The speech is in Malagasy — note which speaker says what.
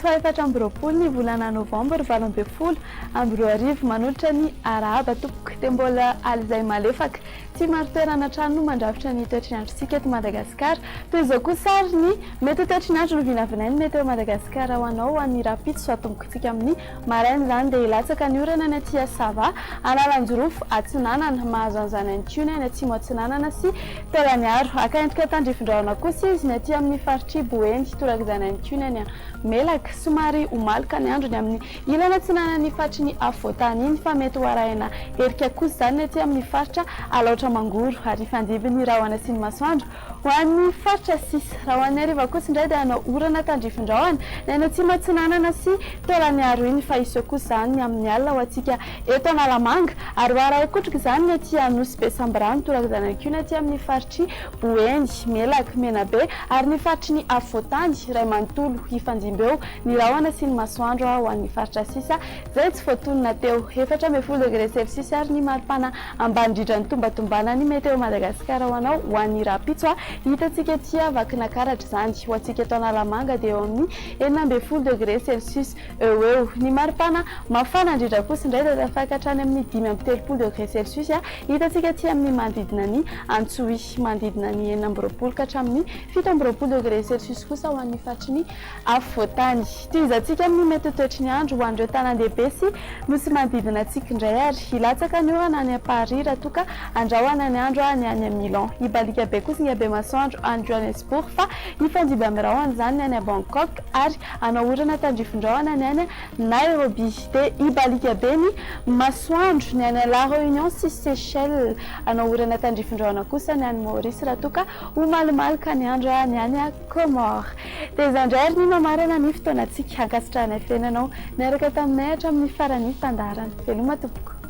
Speaker 1: faefatra amby roapolo ny volana novambra 2020 amby roa arivo manolotra ny arahaba tompoko dia mbola aly izay malefaka tsy maro toerana trano no mandrafitra ny toetr'androntsika eto Madagascar. Toy izao koa sary ny mety toetr'andro no vinavinainy Meteo Madagascar ho anao any rapitso atombokantsika amin'ny maraina izany dia hilatsaka ny orana ny aty Sava analanjorofo atsinanana mahazo an'izany antiony any atsimo atsinanana sy Telaniaro akaendrika tandrifindraona kosa izy ny aty amin'ny faritry Boeny toraka izany antiony any melaka somary omalika ny andro ny amin'ny ilana atsinanany fatry ny afotany iny fa mety hoarahina herika kosa izany ny aty amin'ny faritra alaotra mangoro ary fandibiny rahoana sy ny masoandro ho an'ny faritra sisa raha ho an'ny ariva kosa indray dia hanao orana tandrifindraona ny any atsimo atsinanana sy Telaniaro iny fa iso kosa izany ny amin'ny alina ho antsika eto Analamanga ary hoaraha kotrika izany ny aty Anosy be Sambrano toraka izany ankiony aty amin'ny faritry Boeny melaka menabe ary ny faritry ny afotany ray manontolo ifandimby eo ny rahoana sy ny masoandro ho an'ny faritra sisa izay tsy voatonona teo 14 degré celsius ary ny maripana ambany indrindra ny tombatombana ny Meteo Madagascar ho anao ho an'ny rapitso hitantsika ety vakina karatra izany ho antsika eto Analamanga dia eo amin'ny 19 degré celsius eo ny maripana mafana indrindra kosa indray dia tafaka hatrany amin'ny 5 degré celsius hitantsika ety amin'ny manodidina ny Antsohy manodidina ny 19 ka hatramin'ny 17 degré celsius kosa ho an'ny faritry ny afotany. Toizantsika amin'ny mety toetry ny andro ho an'ireo tanan-dehibe sy nosy manodidina antsika indray ary hilatsaka ny orana any Paris raha toa ka andrahoana ny andro any any Milan hibalika be kosa ny abe masoandro any Johannesburg fa hifandimby amin'ny rahoana izany ny any Bangkok ary hanao orana tandrifindraona ny any Nairobi dia hibalika be ny masoandro ny any La Réunion sy Seychelles hanao orana tandrifindraona kosa ny any Maurice raha toa ka ho malimalika ny andro ny any Comores. Dia izany indray ary ny mamarana ny fotoanantsika hankasitrahana fiainanao niaraka taminay hatramin'ny faran'ny fandaharana veloma tompoko.